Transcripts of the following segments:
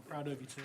I'm proud of you, too.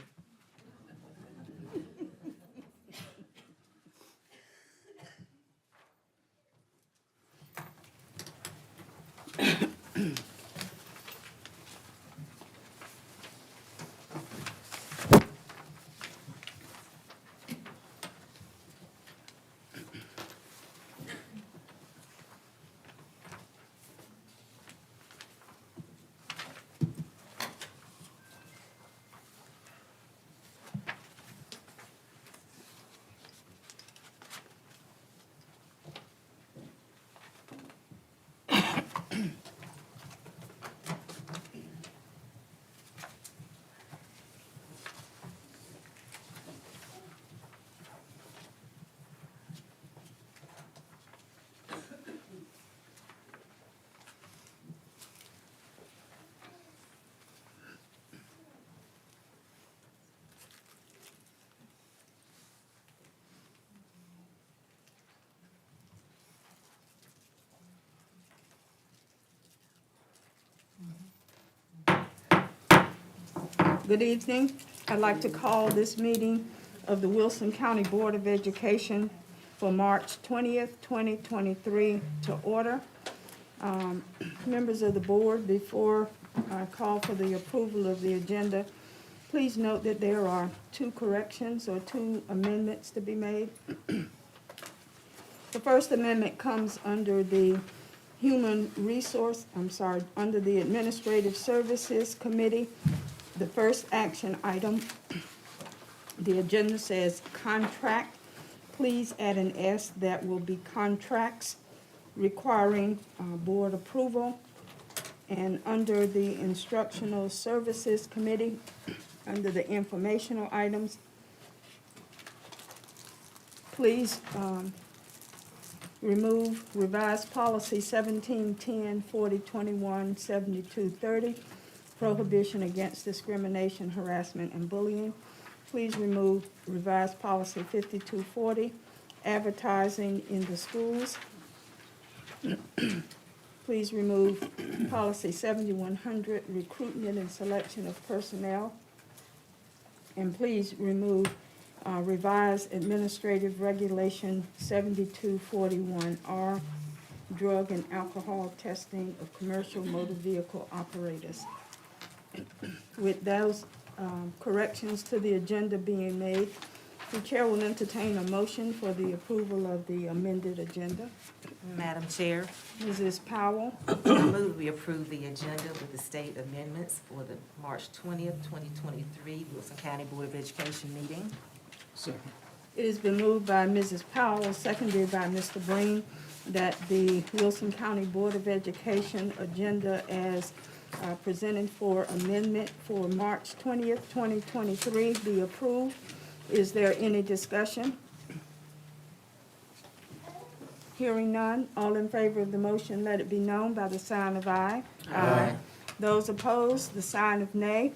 Good evening. I'd like to call this meeting of the Wilson County Board of Education for March 20th, 2023 to order. Members of the board, before I call for the approval of the agenda, please note that there are two corrections or two amendments to be made. The first amendment comes under the under the Administrative Services Committee. The first action item, the agenda says contract. Please add an S, that will be contracts requiring board approval. And under the Instructional Services Committee, under the informational items, please remove revised policy 1710 4021 7230. Prohibition against discrimination, harassment, and bullying. Please remove revised policy 5240, advertising in the schools. Please remove policy 7100, recruitment and selection of personnel. And please remove revised administrative regulation 7241R, drug and alcohol testing of commercial motor vehicle operators. With those corrections to the agenda being made, the chair will entertain a motion for the approval of the amended agenda. Madam Chair, Mrs. Powell, I move we approve the agenda with the state amendments for the March 20th, 2023 Wilson County Board of Education meeting. Second. it has been moved by Mrs. Powell, seconded by Mr. Breen, that the Wilson County Board of Education agenda as presented for amendment for March 20th, 2023 be approved. Is there any discussion? Hearing none, all in favor of the motion, let it be known by the sign of aye. Aye. Those opposed, the sign of nay.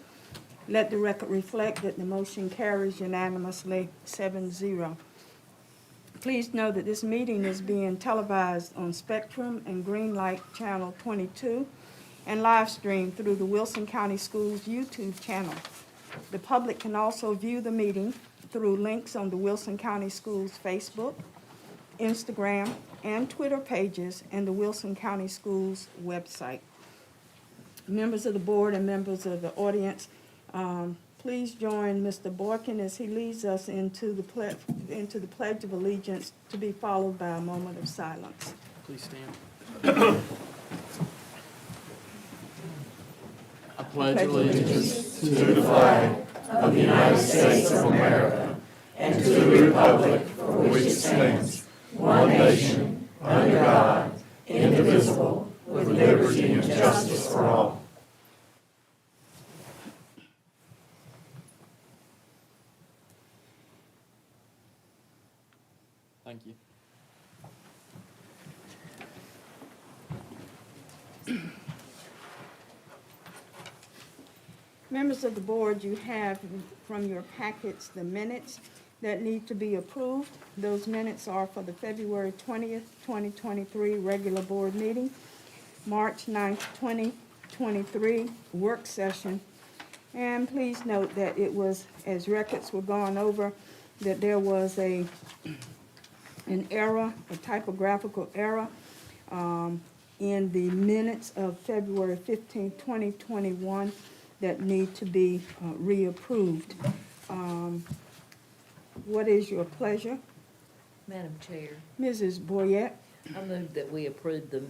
Let the record reflect that the motion carries unanimously 7-0. Please know that this meeting is being televised on Spectrum and Greenlight Channel 22 and live streamed through the Wilson County Schools YouTube channel. The public can also view the meeting through links on the Wilson County Schools Facebook, Instagram, and Twitter pages and the Wilson County Schools website. Members of the board and members of the audience, please join Mr. Borkin as he leads us into the Pledge of Allegiance, to be followed by a moment of silence. Please stand. I pledge allegiance to the flag of the United States of America and to the republic for which it stands, one nation, under God, indivisible, with liberty and justice for all. Thank you. Members of the board, you have from your packets the minutes that need to be approved. Those minutes are for the February 20th, 2023 regular board meeting, March 9th, 2023 work session, And please note that it was, as records were going over, that there was an error, a typographical error, in the minutes of February 15, 2021 that need to be reapproved. What is your pleasure? Madam Chair, Mrs. Boyette? I move that we approve the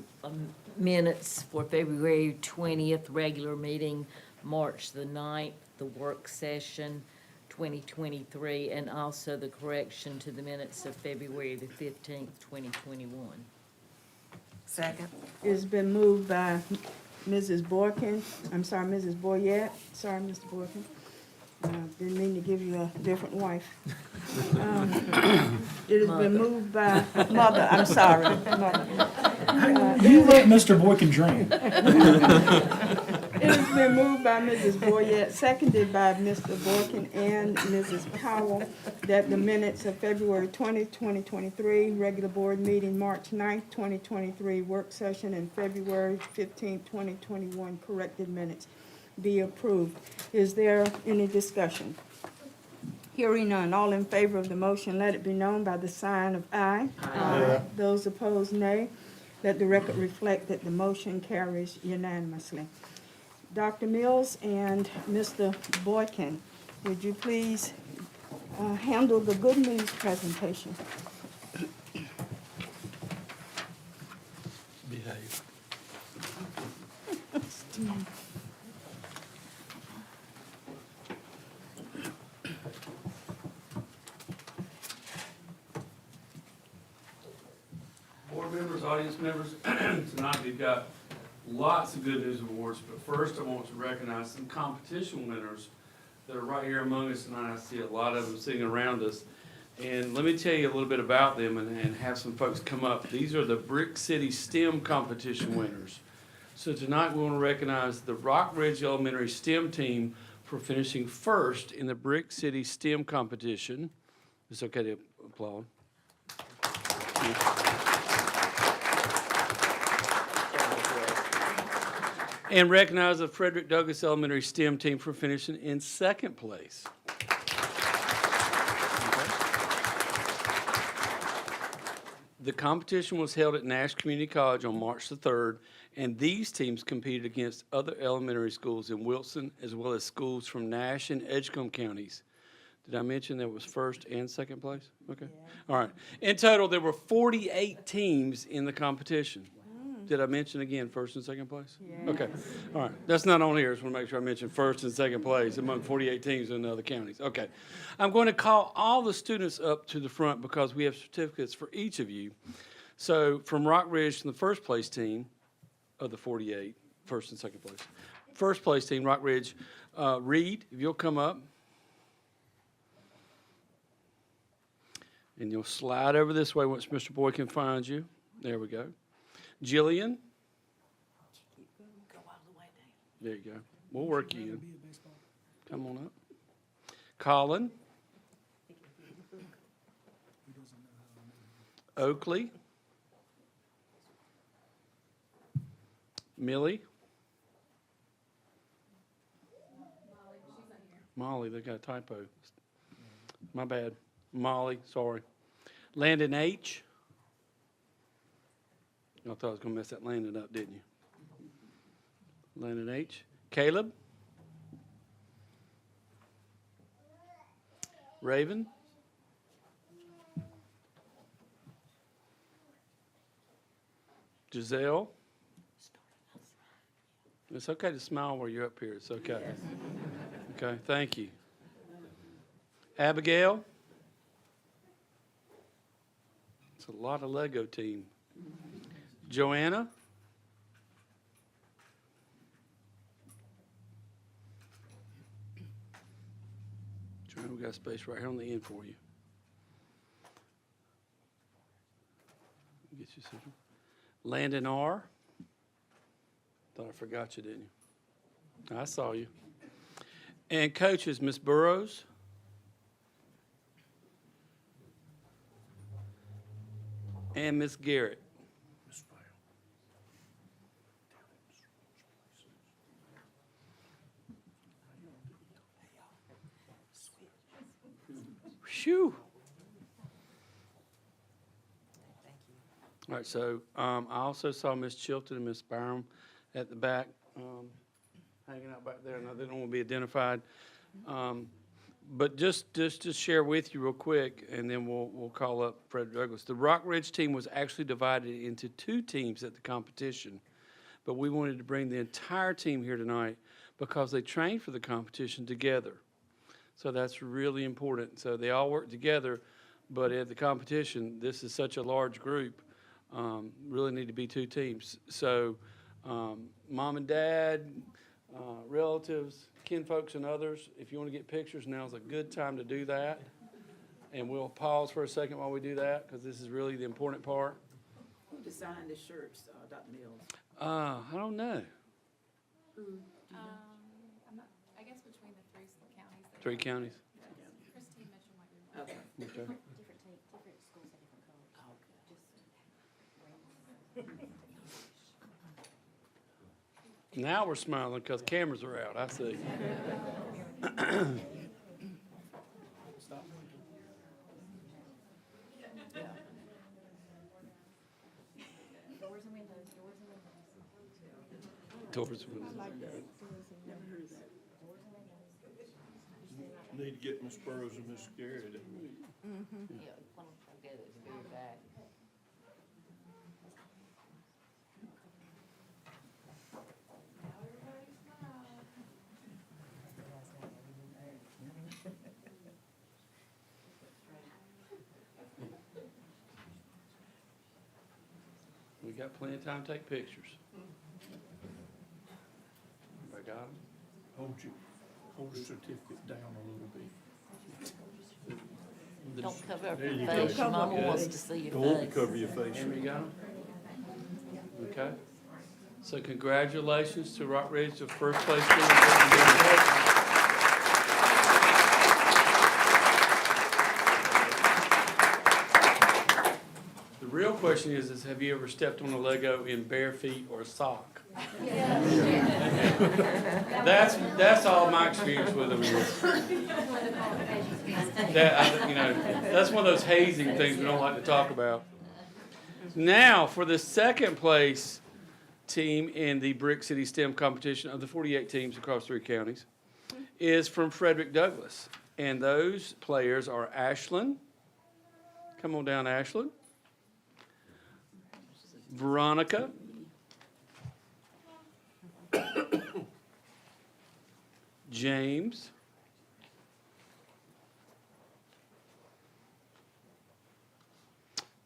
minutes for February 20th, regular meeting, March the 9th, the work session 2023, and also the correction to the minutes of February the 15th, 2021. Second. It's been moved by Mrs. Boykin, Mrs. Boyette, sorry, Mr. Boykin. Didn't mean to give you a different wife. It has been moved by, mother, I'm sorry, mother. You let Mr. Boykin dream. It has been moved by Mrs. Boyette, seconded by Mr. Boykin and Mrs. Powell, that the minutes of February 20, 2023, regular board meeting, March 9, 2023, work session, and February 15, 2021, corrected minutes be approved. Is there any discussion? Hearing none, all in favor of the motion, let it be known by the sign of aye. Aye. Those opposed, nay. Let the record reflect that the motion carries unanimously. Dr. Mills and Mr. Boykin, would you please handle the good news presentation? Behave. Board members, audience members, tonight we've got lots of good news awards, but first I want to recognize some competition winners that are right here among us tonight. I see a lot of them sitting around us. And let me tell you a little bit about them and have some folks come up. These are the Brick City STEM competition winners. So tonight we want to recognize the Rock Ridge Elementary STEM team for finishing first in the Brick City STEM competition. It's okay to applaud. And recognize the Frederick Douglass Elementary STEM team for finishing in second place. The competition was held at Nash Community College on March the 3rd, and these teams competed against other elementary schools in Wilson, as well as schools from Nash and Edgecombe counties. Did I mention there was first and second place? Okay. All right. In total, there were 48 teams in the competition. Did I mention again first and second place? Yes. Okay. All right. That's not on here. I just want to make sure I mention first and second place among 48 teams in other counties. Okay. I'm going to call all the students up to the front because we have certificates for each of you. So from Rock Ridge, the first place team of the 48, first and second place. First place team, Rock Ridge, Reed, if you'll come up. And you'll slide over this way once Mr. Boykin finds you. There we go. Jillian. There you go. We'll work you in. Come on up. Colin. Oakley. Millie. Molly, they got a typo. My bad. Molly, sorry. Landon H. Y'all thought I was going to mess that Landon up, didn't you? Landon H. Caleb. Raven. Giselle. It's okay to smile while you're up here. It's okay. Okay, thank you. Abigail. It's a lot of Lego team. Joanna. Joanna, we got space right here on the end for you. Get you something. Landon R. Thought I forgot you, didn't you? I saw you. And coaches, Miss Burrows. And Miss Garrett. All right, so I also saw Miss Chilton and Miss Byram at the back, hanging out back there, and they don't want to be identified. But just to share with you real quick, and then we'll call up Fred Douglas. The Rock Ridge team was actually divided into 2 teams at the competition, but we wanted to bring the entire team here tonight because they trained for the competition together. So that's really important. So they all work together, but at the competition, this is such a large group, really need to be 2 teams. So mom and dad, relatives, kinfolks and others, if you want to get pictures, now's a good time to do that. And we'll pause for a second while we do that, because this is really the important part. Who designed the shirts, Dr. Mills? I don't know. I guess between the 3 counties. 3 counties. Christine Mitchell might be one. Okay. Okay. Different schools have different colors. Now we're smiling because cameras are out, I see. Doors and windows, doors and windows. Doors and windows. Need to get Miss Burrows and Miss Garrett. Yeah, one of them together is very bad. We got plenty of time to take pictures. Everybody got them? Hold your certificate down a little bit. Don't cover up There your you face, go. your mama Good. wants to see your Don't want face. to cover your face. Henry got them? Okay. So congratulations to Rock Ridge, the first place team. The real question is have you ever stepped on a Lego in bare feet or a sock? That's all my experience with them is. That's one of those hazing things we don't like to talk about. Now, for the second place team in the Brick City STEM competition of the 48 teams across 3 counties is from Frederick Douglass. And those players are Ashlyn. Come on down, Ashlyn. Veronica. James.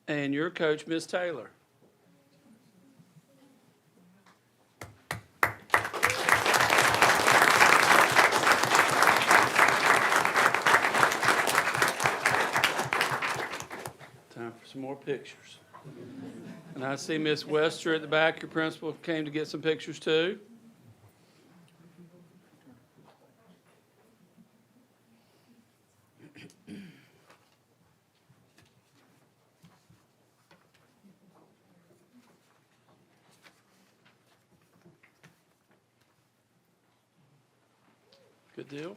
And your coach, Miss Taylor. Time for some more pictures. And I see Miss Wester at the back, your principal, came to get some pictures too. Good deal.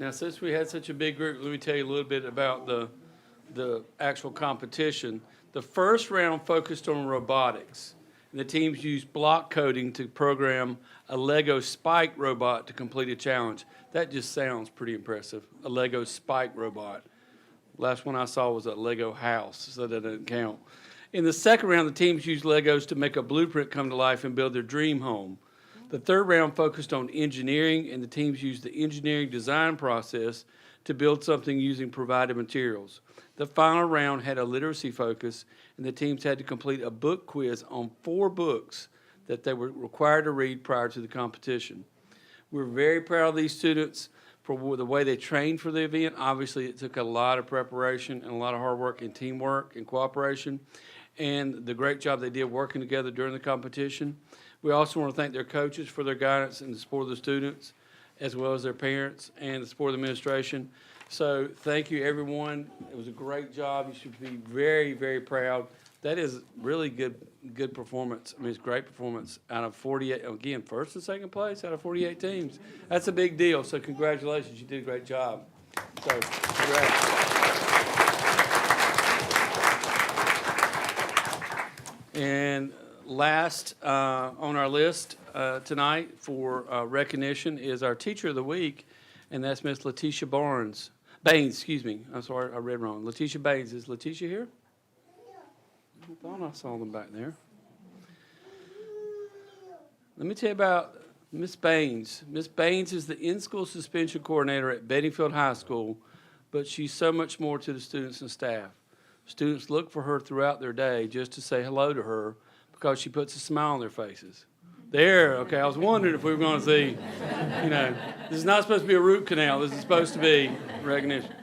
Now, since we had such a big group, let me tell you a little bit about the actual competition. The first round focused on robotics. And the teams used block coding to program a Lego Spike robot to complete a challenge. That just sounds pretty impressive, a Lego Spike robot. Last one I saw was a Lego house, so that doesn't count. In the second round, the teams used Legos to make a blueprint come to life and build their dream home. The third round focused on engineering, and the teams used the engineering design process to build something using provided materials. The final round had a literacy focus, and the teams had to complete a book quiz on 4 books that they were required to read prior to the competition. We're very proud of these students for the way they trained for the event. Obviously, it took a lot of preparation and a lot of hard work and teamwork and cooperation, and the great job they did working together during the competition. We also want to thank their coaches for their guidance and the support of the students, as well as their parents and the support of the administration. So thank you, everyone. It was a great job. You should be very, very proud That is really good performance. I mean, it's great performance out of 48, again, first and second place out of 48 teams. That's a big deal, so congratulations, you did a great job. So, congrats. And last on our list tonight for recognition is our Teacher of the Week, and that's Miss Letitia Baines, excuse me. I'm sorry, I read wrong. Letitia Baines. Is Letitia here? I thought I saw them back there. Let me tell you about Miss Baines. Miss Baines is the in-school suspension coordinator at Bedingfield High School, but she's so much more to the students and staff. Students look for her throughout their day just to say hello to her because she puts a smile on their faces. There, okay, I was wondering if we were going to see, this is not supposed to be a root canal. This is supposed to be recognition.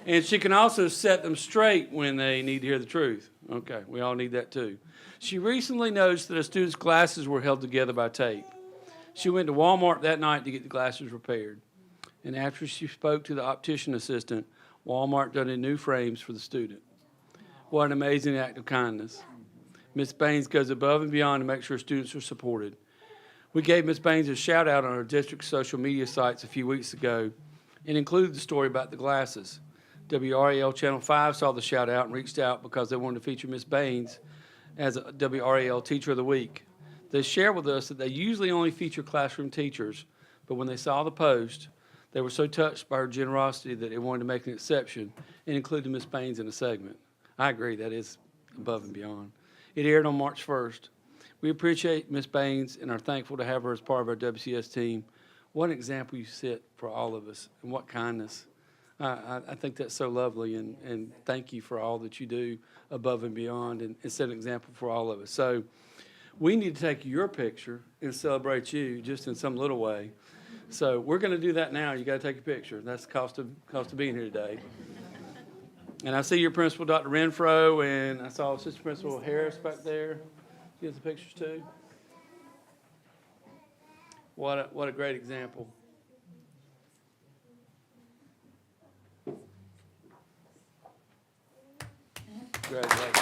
And she can also set them straight when they need to hear the truth. Okay, we all need that too. She recently noticed that a student's glasses were held together by tape. She went to Walmart that night to get the glasses repaired. And after she spoke to the optician assistant, Walmart donated new frames for the student. What an amazing act of kindness. Ms. Baines goes above and beyond to make sure students are supported. We gave Ms. Baines a shout out on our district's social media sites a few weeks ago and included the story about the glasses. WRAL Channel 5 saw the shout out and reached out because they wanted to feature Ms. Baines as a WRAL Teacher of the Week. They shared with us that they usually only feature classroom teachers, but when they saw the post, they were so touched by her generosity that they wanted to make an exception and included Ms. Baines in the segment. I agree, that is above and beyond. It aired on March 1st. We appreciate Ms. Baines and are thankful to have her as part of our WCS team. What an example you set for all of us, and what kindness. I think that's so lovely, and thank you for all that you do above and beyond, and set an example for all of us. So we need to take your picture and celebrate you just in some little way. So we're going to do that now. You got to take a picture. That's the cost of being here today. And I see your principal, Dr. Renfro, and I saw Assistant Principal Harris back there. Get the pictures too. What a great example. Congratulations.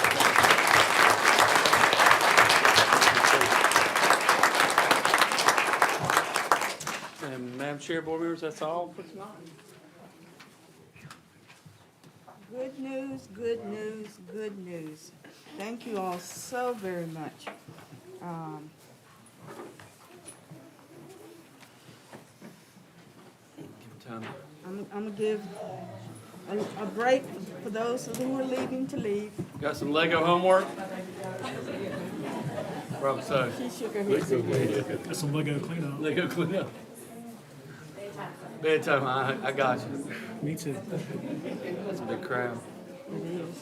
And Madam Chair, board members, that's all for tonight. Good news, good news, good news. Thank you all so very much. I'm gonna give a break for those who are leaving to leave. Got some Lego homework? Probably so. She shook her head. Got some Lego cleanup. Lego cleanup. Bedtime, I got you. Me too. That's a big crowd. It is.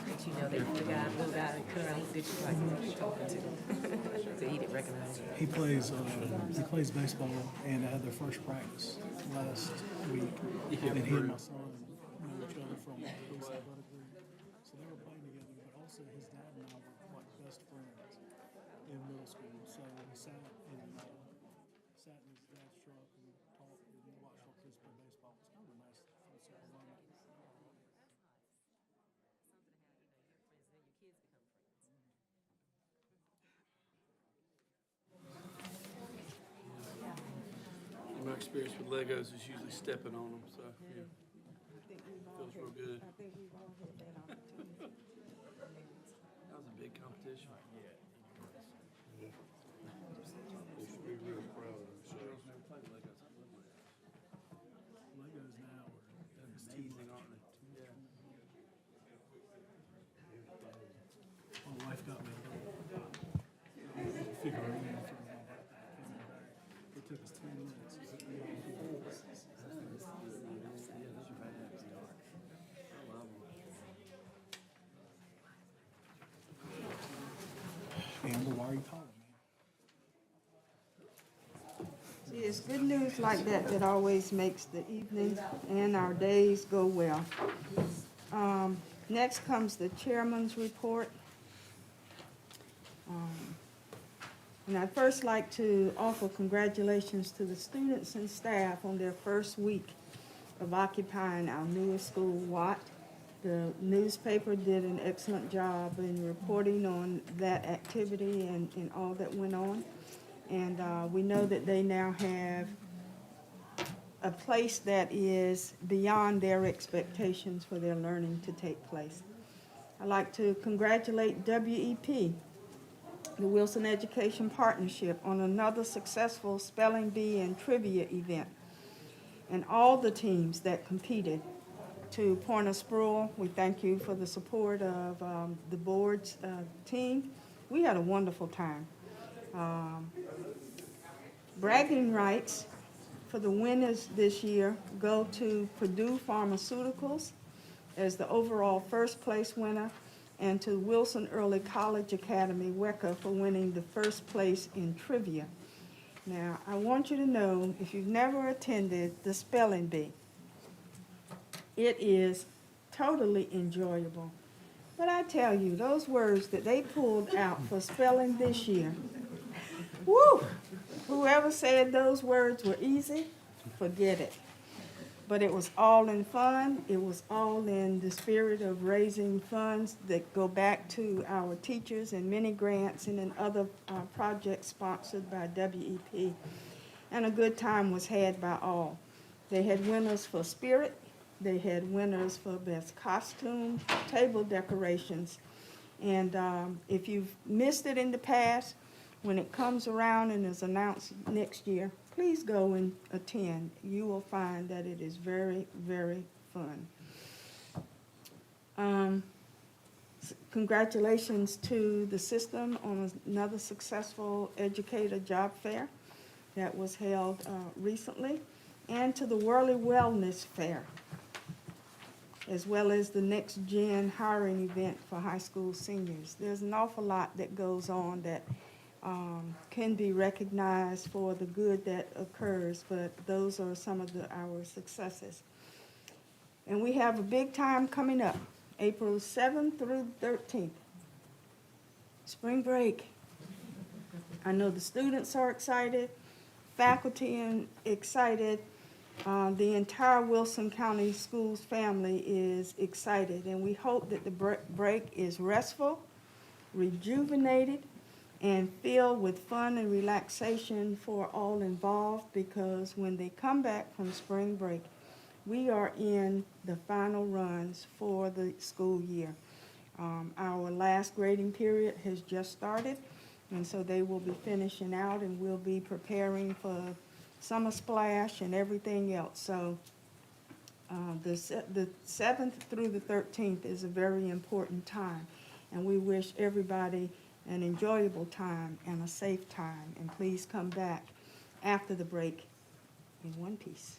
Did you know that the guy, little guy that cut around, did you like who you talking to? So he didn't recognize you. He plays baseball, and I had their first practice last week. And he and my son know each other from East Athletic League. So they were playing together, but also his dad and I were like best friends in middle school. So we sat in his dad's truck and talked and watched our kids play baseball. It's kind of a nice, super romantic. My experience with Legos is usually stepping on them, so yeah, I think we've all feels real good. I think we've all had that opportunity. That was a big competition. You should be real proud of them. Girls never played Legos. Legos now are It's teasing, aren't they? Yeah. my wife got me a figurine for my birthday. It took us 10 minutes. Amber, why are you calling me? See, it's good news like that that always makes the evening and our days go well. Next comes the chairman's report. And I'd first like to offer congratulations to the students and staff on their first week of occupying our newest school, Watt. The newspaper did an excellent job in reporting on that activity and all that went on. And we know that they now have a place that is beyond their expectations for their learning to take place. I'd like to congratulate WEP, the Wilson Education Partnership, on another successful spelling bee and trivia event, and all the teams that competed. To Pointer Sproul, we thank you for the support of the board's team. We had a wonderful time. Bragging rights for the winners this year go to Purdue Pharmaceuticals as the overall first place winner, and to Wilson Early College Academy, WECA, for winning the first place in trivia. Now, I want you to know, if you've never attended the spelling bee, it is totally enjoyable. But I tell you, those words that they pulled out for spelling this year, woo! Whoever said those words were easy, forget it. But it was all in fun. It was all in the spirit of raising funds that go back to our teachers and many grants and in other projects sponsored by WEP. And a good time was had by all. They had winners for spirit. They had winners for best costume, table decorations. And if you've missed it in the past, when it comes around and is announced next year, please go and attend. You will find that it is very, very fun. Congratulations to the system on another successful educator job fair that was held recently, and to the Worley Wellness Fair, as well as the Next Gen hiring event for high school seniors. There's an awful lot that goes on that can be recognized for the good that occurs, but those are some of our successes. And we have a big time coming up, April 7th through 13th. Spring break. I know the students are excited, faculty and excited. The entire Wilson County Schools family is excited, and we hope that the break is restful, rejuvenated, and filled with fun and relaxation for all involved, because when they come back from spring break, we are in the final runs for the school year. Our last grading period has just started, and so they will be finishing out, and we'll be preparing for summer splash and everything else. So the 7th through the 13th is a very important time, and we wish everybody an enjoyable time and a safe time. And please come back after the break in one piece.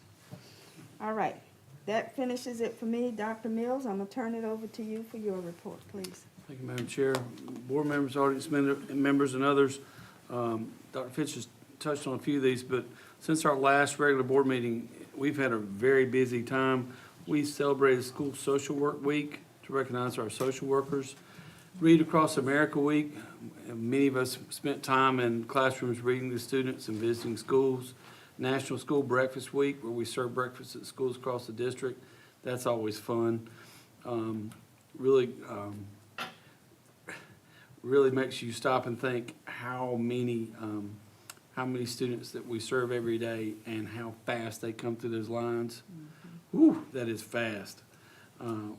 All right, that finishes it for me. Dr. Mills, I'm going to turn it over to you for your report, please. Thank you, Madam Chair. Board members, audience members, and others. Dr. Fitch has touched on a few of these, but since our last regular board meeting, we've had a very busy time. We celebrated School Social Work Week to recognize our social workers. Read Across America Week. Many of us spent time in classrooms reading to students and visiting schools. National School Breakfast Week, where we serve breakfast at schools across the district. That's always fun. Really makes you stop and think how many students that we serve every day and how fast they come through those lines. Whew, that is fast.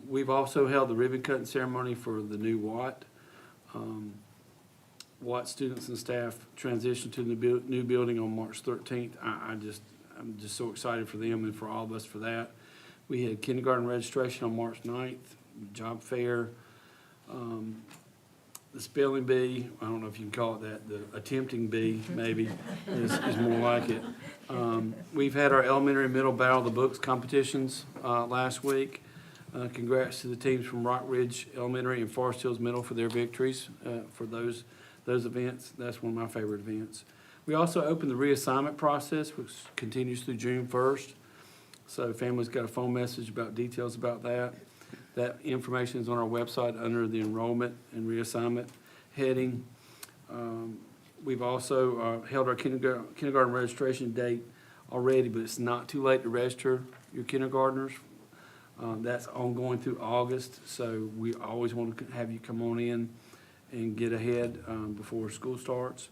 We've also held the ribbon cutting ceremony for the new Watt. Watt students and staff transitioned to the new building on March 13th. I'm just so excited for them and for all of us for that. We had kindergarten registration on March 9th, job fair, the spelling bee, I don't know if you can call it that, the attempting bee maybe is more like it. We've had our elementary and middle Battle of the Books competitions last week. Congrats to the teams from Rock Ridge Elementary and Forest Hills Middle for their victories for those events. That's one of my favorite events. We also opened the reassignment process, which continues through June 1st. So families got a phone message about details about that. That information is on our website under the enrollment and reassignment heading. We've also held our kindergarten registration date already, but it's not too late to register your kindergartners. That's ongoing through August, so we always want to have you come on in and get ahead before school starts.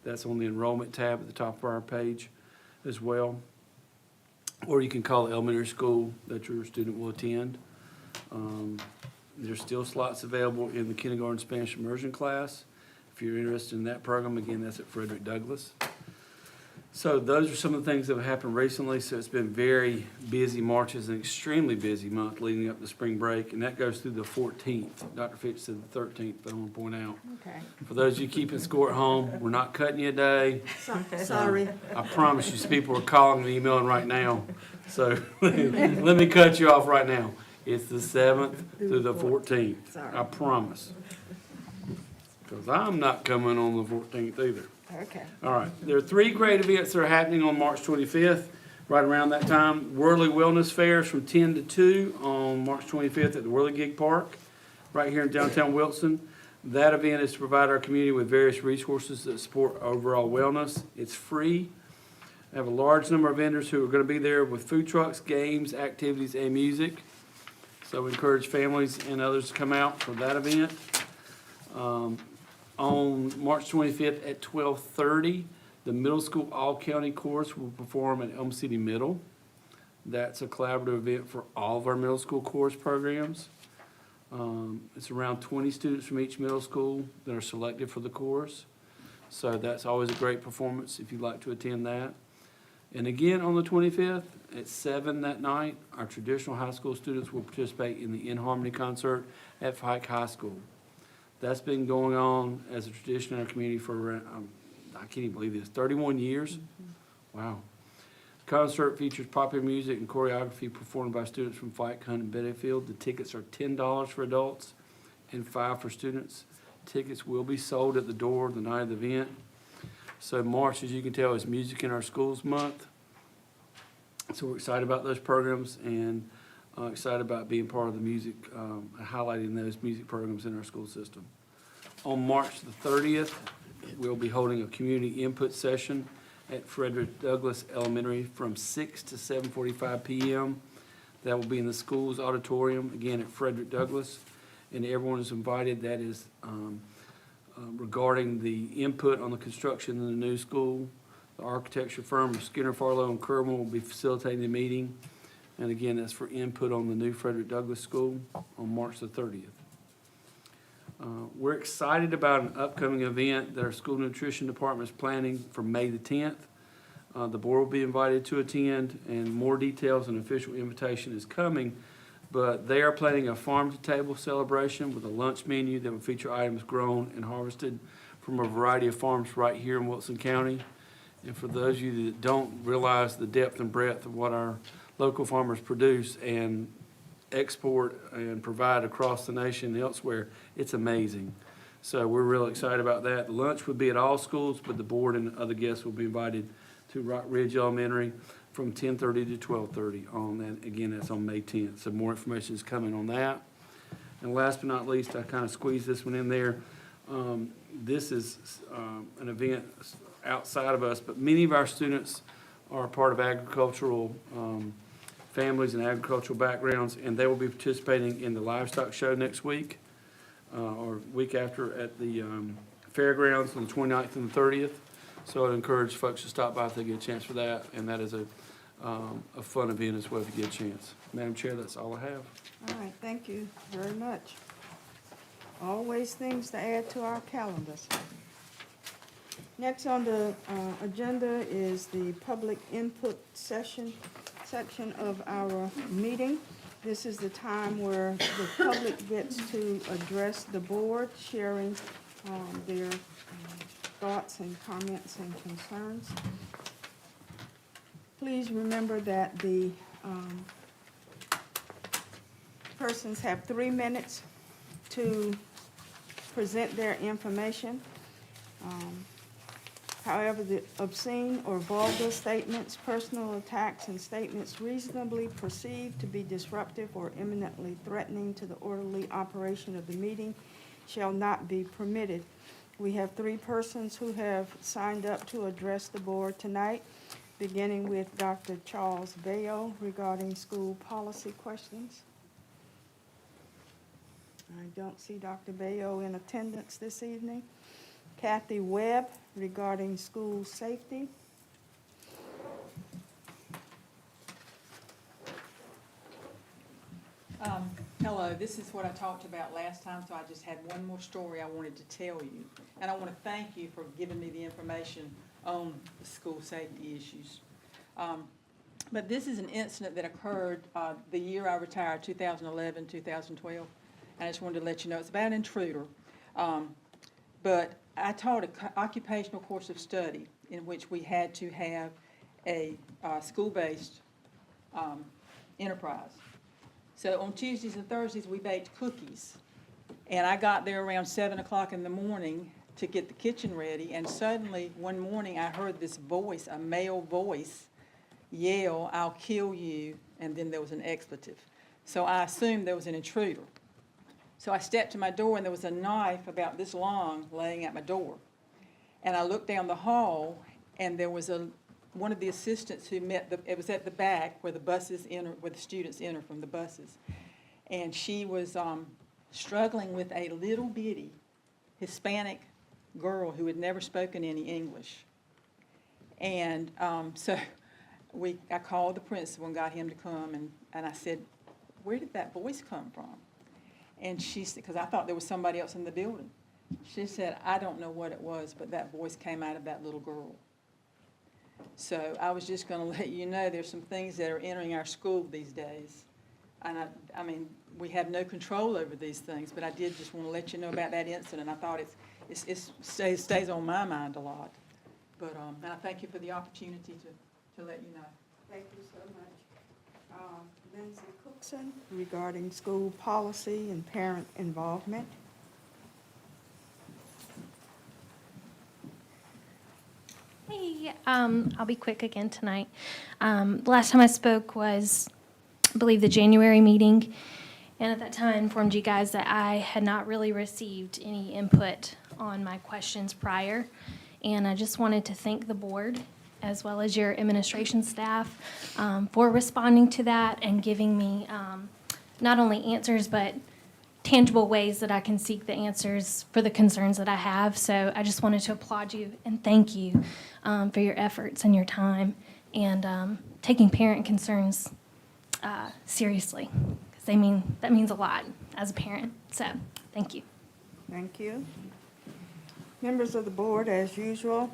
That's on the enrollment tab at the top of our page as well. Or you can call the elementary school that your student will attend. There's still slots available in the kindergarten Spanish immersion class. If you're interested in that program, again, that's at Frederick Douglass. So those are some of the things that have happened recently. So it's been very busy. March is an extremely busy month leading up to spring break, and that goes through the 14th. Dr. Fitch said the 13th, but I want to point out, Okay. for those of you keeping score at home, we're not cutting you a day. Sorry. I promise you, some people are calling and emailing right now. So let me cut you off right now. It's the 7th through the 14th. Sorry. I promise. Because I'm not coming on the 14th either. Okay. All right. There are 3 great events that are happening on March 25th, right around that time. Worldly Wellness Fairs from 10 to 2 on March 25th at the Whirly Gig Park, right here in downtown Wilson. That event is to provide our community with various resources that support overall wellness. It's free. I have a large number of vendors who are going to be there with food trucks, games, activities, and music. So we encourage families and others to come out for that event. On March 25th at 12:30, the middle school all-county chorus will perform at Elm City Middle. That's a collaborative event for all of our middle school chorus programs. It's around 20 students from each middle school that are selected for the chorus. So that's always a great performance if you'd like to attend that. And again, on the 25th at 7 that night, our traditional high school students will participate in the In Harmony concert at Pike High School. That's been going on as a tradition in our community for around, I can't even believe this, 31 years? Wow. The concert features popular music and choreography performed by students from Fike, Hunt, and Bettyfield. The tickets are $10 for adults and $5 for students. Tickets will be sold at the door the night of the event. So March, as you can tell, is Music in Our Schools Month. So we're excited about those programs and excited about being part of the music, highlighting those music programs in our school system. On March the 30th, we'll be holding a community input session at Frederick Douglass Elementary from 6 to 7:45 p.m. That will be in the school's auditorium, again at Frederick Douglass, and everyone is invited. That is regarding the input on the construction of the new school. The architecture firm of Skinner, Farlow, and Kerwin will be facilitating the meeting. And again, that's for input on the new Frederick Douglass School on March the 30th. We're excited about an upcoming event that our school nutrition department is planning for May the 10th. The board will be invited to attend, and more details and official invitation is coming. But they are planning a farm-to-table celebration with a lunch menu that will feature items grown and harvested from a variety of farms right here in Wilson County. And for those of you that don't realize the depth and breadth of what our local farmers produce and export and provide across the nation and elsewhere, it's amazing. So we're real excited about that. The lunch would be at all schools, but the board and other guests will be invited to Rock Ridge Elementary from 10:30 to 12:30 on that. Again, that's on May 10th. So more information is coming on that. And last but not least, I kind of squeezed this one in there. This is an event outside of us, but many of our students are part of agricultural families and agricultural backgrounds, and they will be participating in the livestock show next week or week after at the fairgrounds on the 29th and the 30th. So I'd encourage folks to stop by if they get a chance for that, and that is a fun event as well if you get a chance. Madam Chair, that's all I have. All right, thank you very much. Always things to add to our calendars. Next on the agenda is the public input section of our meeting. This is the time where the public gets to address the board, sharing their thoughts and comments and concerns. Please remember that the persons have 3 minutes to present their information. However, the obscene or vulgar statements, personal attacks, and statements reasonably perceived to be disruptive or imminently threatening to the orderly operation of the meeting shall not be permitted. We have 3 persons who have signed up to address the board tonight. beginning with Dr. Charles Bayo regarding school policy questions. I don't see Dr. Bayo in attendance this evening. Kathy Webb regarding school safety. Hello, this is what I talked about last time, so I just had one more story I wanted to tell you. And I want to thank you for giving me the information on the school safety issues. But this is an incident that occurred the year I retired, 2011, 2012. And I just wanted to let you know, it's about an intruder. But I taught an occupational course of study in which we had to have a school-based enterprise. So on Tuesdays and Thursdays, we baked cookies. And I got there around 7 o'clock in the morning to get the kitchen ready, and suddenly, one morning, I heard this voice, a male voice, yell, "I'll kill you," and then there was an expletive. So I assumed there was an intruder. So I stepped to my door, and there was a knife about this long laying at my door. And I looked down the hall, and there was one of the assistants who it was at the back where the buses enter, where the students enter from the buses. And she was struggling with a little bitty Hispanic girl who had never spoken any English. And so I called the principal and got him to come, and I said, "Where did that voice come from?" And she said, because I thought there was somebody else in the building. She said, "I don't know what it was, but that voice came out of that little girl." So I was just going to let you know there's some things that are entering our school these days. And I mean, we have no control over these things, but I did just want to let you know about that incident. I thought it stays on my mind a lot. But and I thank you for the opportunity to let you know. Thank you so much. Lindsay Cookson regarding school policy and parent involvement. Hey, I'll be quick again tonight. The last time I spoke was, I believe, the January meeting, and at that time informed you guys that I had not really received any input on my questions prior, and I just wanted to thank the board as well as your administration staff for responding to that and giving me not only answers but tangible ways that I can seek the answers for the concerns that I have. So I just wanted to applaud you and thank you for your efforts and your time and taking parent concerns seriously, because that means a lot as a parent. So thank you. Thank you. Members of the board, as usual,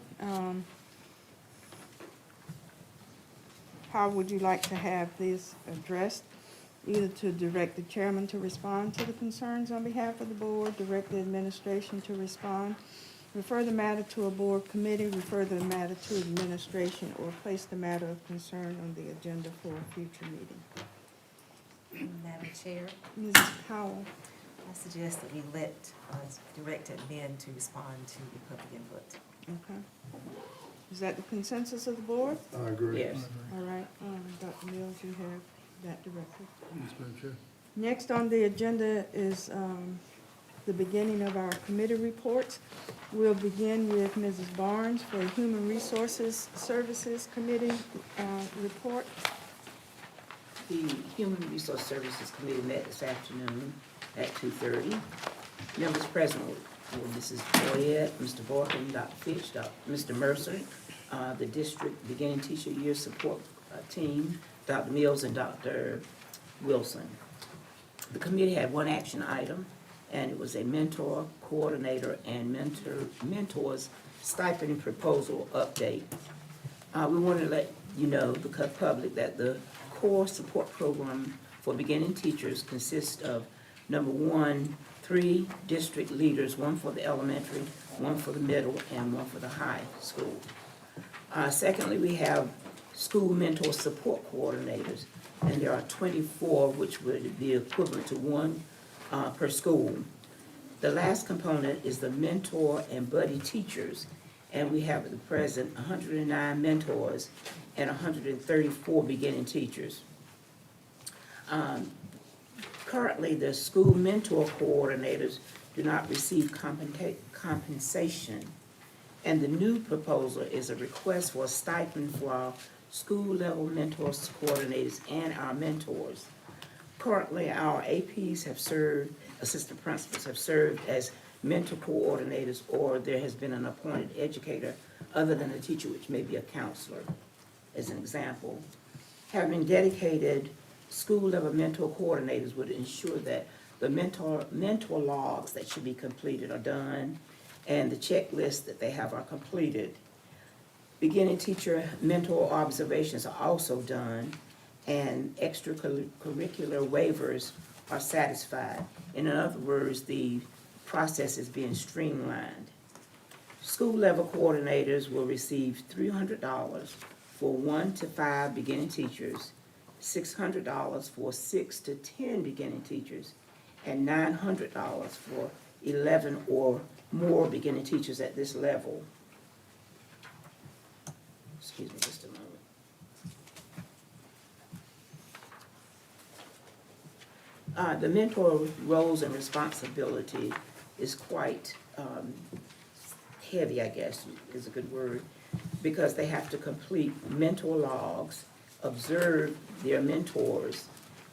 how would you like to have this addressed? Either to direct the chairman to respond to the concerns on behalf of the board, direct the administration to respond, refer the matter to a board committee, refer the matter to administration, or place the matter of concern on the agenda for a future meeting. Madam Chair, Mrs. Powell. I suggest that we let direct admin to respond to the public input. Okay. Is that the consensus of the board? I agree. Yes. All right, Dr. Mills, you have that directive. Yes, Madam Chair. Next on the agenda is the beginning of our committee reports. We'll begin with Mrs. Barnes for Human Resources Services Committee report. The Human Resource Services Committee met this afternoon at 2:30. Members present were Mrs. Boyette, Mr. Borkin, Dr. Fitch, Mr. Mercer, the district beginning teacher year support team, Dr. Mills, and Dr. Wilson. The committee had one action item, and it was a mentor, coordinator, and mentors stipend proposal update. We wanted to let you know, the public, that the core support program for beginning teachers consists of, number one, 3 district leaders, one for the elementary, one for the middle, and one for the high school. Secondly, we have school mentor support coordinators, and there are 24, which would be equivalent to 1 per school. The last component is the mentor and buddy teachers, and we have at the present 109 mentors and 134 beginning teachers. Currently, the school mentor coordinators do not receive compensation, And the new proposal is a request for a stipend for our school-level mentors, coordinators, and our mentors. Currently, our APs have served, assistant principals have served as mentor coordinators, or there has been an appointed educator other than a teacher, which may be a counselor, as an example. Having dedicated school-level mentor coordinators would ensure that the mentor logs that should be completed are done, and the checklists that they have are completed. Beginning teacher mentor observations are also done, and extracurricular waivers are satisfied. In other words, the process is being streamlined. School-level coordinators will receive $300 for 1 to 5 beginning teachers, $600 for 6 to 10 beginning teachers, and $900 for 11 or more beginning teachers at this level. Excuse me just a moment. The mentor roles and responsibility is quite heavy, I guess is a good word, because they have to complete mentor logs, observe their mentors,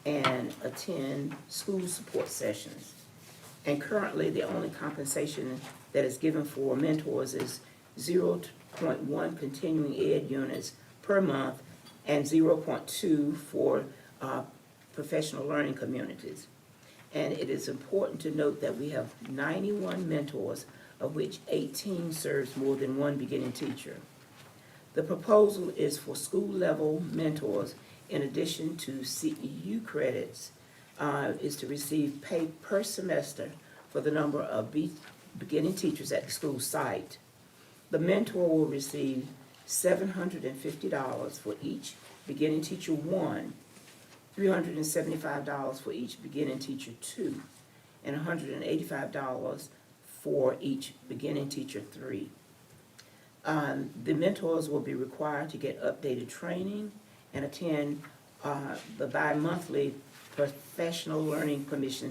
and attend school support sessions. And currently, the only compensation that is given for mentors is 0.1 continuing ed units per month and 0.2 for professional learning communities. And it is important to note that we have 91 mentors, of which 18 serves more than one beginning teacher. The proposal is for school-level mentors, in addition to CEU credits, is to receive pay per semester for the number of beginning teachers at the school site. The mentor will receive $750 for each beginning teacher 1, $375 for each beginning teacher 2, and $185 for each beginning teacher 3. The mentors will be required to get updated training and attend the bi-monthly professional learning community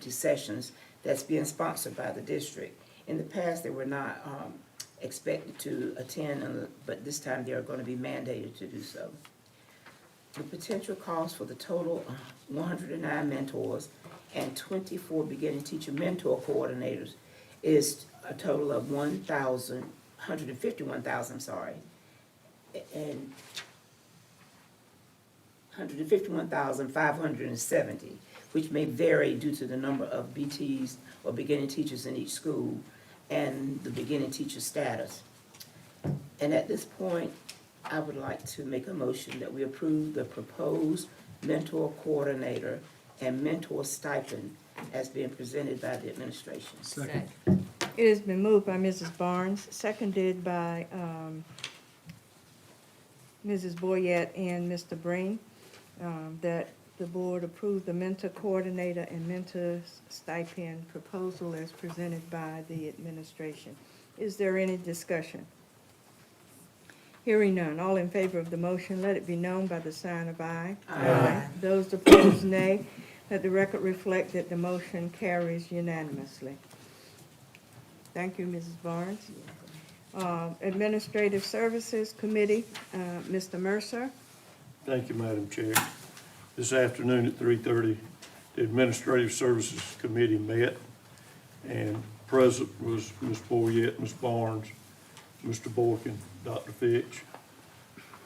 sessions that's being sponsored by the district. In the past, they were not expected to attend, but this time they are going to be mandated to do so. The potential cost for the total 109 mentors and 24 beginning teacher mentor coordinators is a total of $151,000, and $151,570, which may vary due to the number of BTs or beginning teachers in each school and the beginning teacher status. And at this point, I would like to make a motion that we approve the proposed mentor coordinator and mentor stipend as being presented by the administration. Second. It has been moved by Mrs. Barnes, seconded by Mrs. Boyette and Mr. Breen, that the board approve the mentor coordinator and mentor stipend proposal as presented by the administration. Is there any discussion? Hearing none, all in favor of the motion, let it be known by the sign of aye. Aye. Those opposed, nay. Let the record reflect that the motion carries unanimously. Thank you, Mrs. Barnes. Administrative Services Committee, Mr. Mercer. Thank you, Madam Chair. This afternoon at 3:30, the Administrative Services Committee met, and present was Ms. Boyette, Ms. Barnes, Mr. Boykin, Dr. Fitch,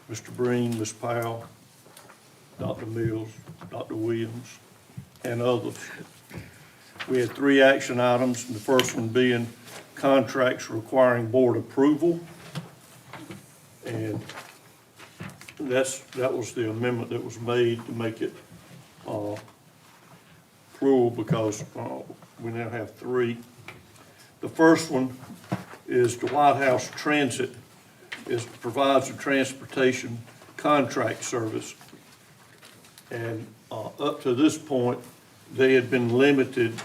Mr. Breen, Ms. Powell, Dr. Mills, Dr. Williams, and others. We had 3 action items, and the first one being contracts requiring board approval. And that was the amendment that was made to make it plural, because we now have 3. The first one is the White House Transit provides a transportation contract service. And up to this point, they had been limited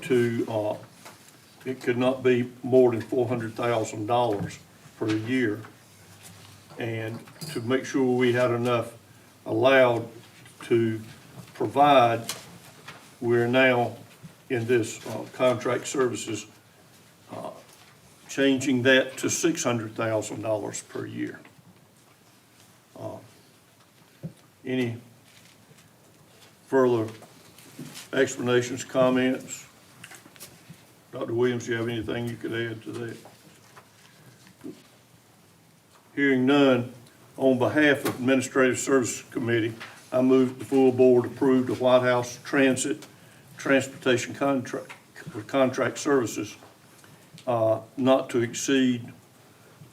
to, it could not be more than $400,000 per year. And to make sure we had enough allowed to provide, we're now in this contract services changing that to $600,000 per year. Any further explanations, comments? Dr. Williams, do you have anything you could add to that? Hearing none, on behalf of Administrative Services Committee, I move the full board approve the White House Transit Transportation Contract Services not to exceed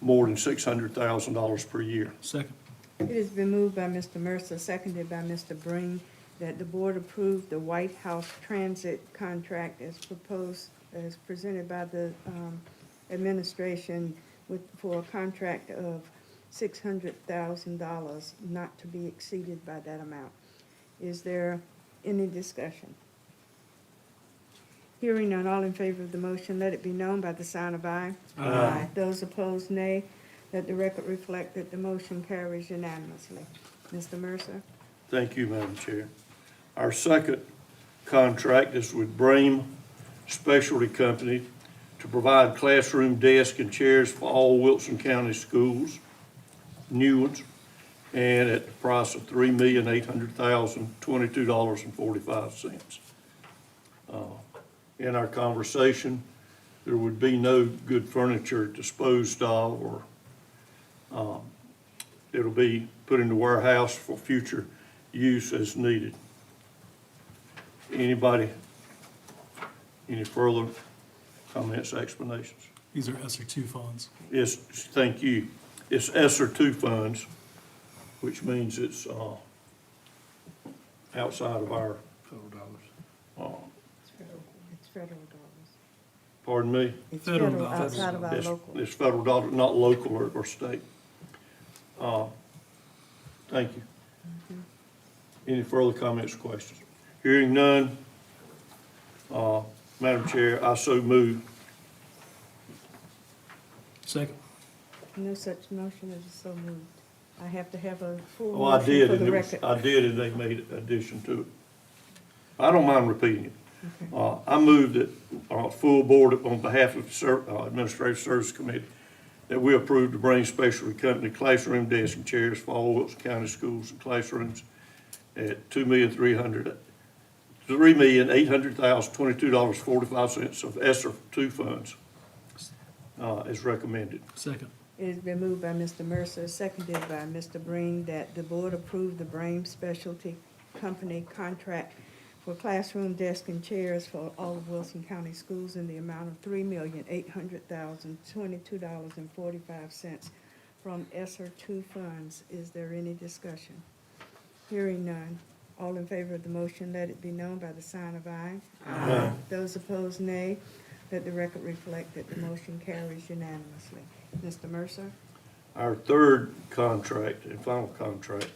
more than $600,000 per year. Second. It has been moved by Mr. Mercer, seconded by Mr. Breen, that the board approve the White House Transit contract as proposed, as presented by the administration for a contract of $600,000, not to be exceeded by that amount. Is there any discussion? Hearing none, all in favor of the motion, let it be known by the sign of aye. Aye. Those opposed, nay. Let the record reflect that the motion carries unanimously. Mr. Mercer? Thank you, Madam Chair. Our second contract is with Brame Specialty Company to provide classroom desks and chairs for all Wilson County schools, new ones, and at the price of $3,800,022.45. In our conversation, there would be no good furniture disposed of, or it'll be put in the warehouse for future use as needed. Anybody, any further comments, explanations? These are ESSER 2 funds. Yes, thank you. It's ESSER 2 funds, which means it's outside of our Federal dollars. It's federal dollars. pardon me? It's Federal federal dollars. outside of our It's- local. It's federal dollar, not local or state. Thank you. Any further comments or questions? Hearing none, Madam Chair, I so move. Second. No such motion as so moved. I have to have a full Oh, I motion did, for and the it was, record. I did, and they made addition to it. I don't mind repeating it. Okay. I move that, full board on behalf of Administrative Service Committee, that we approve the Brame Specialty Company classroom desks and chairs for all Wilson County schools and classrooms at $3,800,022.45 of ESSER 2 funds, as recommended. Second. It has been moved by Mr. Mercer, seconded by Mr. Breen, that the board approve the Brame Specialty Company contract for classroom desks and chairs for all of Wilson County schools in the amount of $3,800,022.45 from ESSER 2 funds. Is there any discussion? Hearing none. All in favor of the motion, let it be known by the sign of aye. Aye. Those opposed, nay. Let the record reflect that the motion carries unanimously. Mr. Mercer? Our third contract and final contract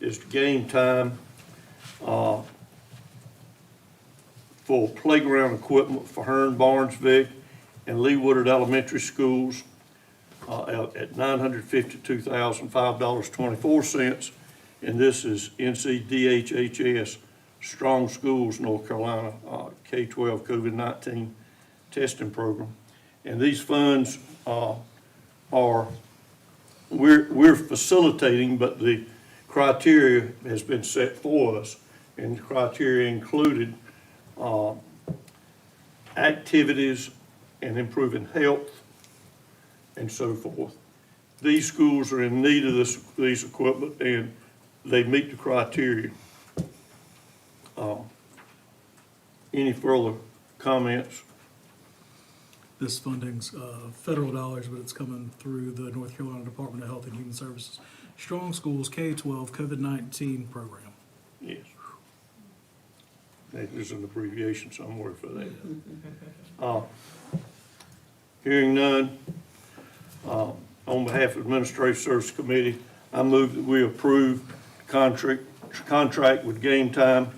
is Game Time for playground equipment for Hearn, Barnesville, and Lee Woodard Elementary Schools at $952,005.24. And this is NCDHHS Strong Schools, North Carolina, K-12 COVID-19 testing program. And these funds we're facilitating, but the criteria has been set for us, and the criteria included activities and improving health and so forth. These schools are in need of these equipment, and they meet the criteria. Any further comments? This funding's federal dollars, but it's coming through the North Carolina Department of Health and Human Services Strong Schools K-12 COVID-19 program. Yes. There's an abbreviation somewhere for that. Hearing none, on behalf of the Administrative Service Committee, I move that we approve contract with Game Time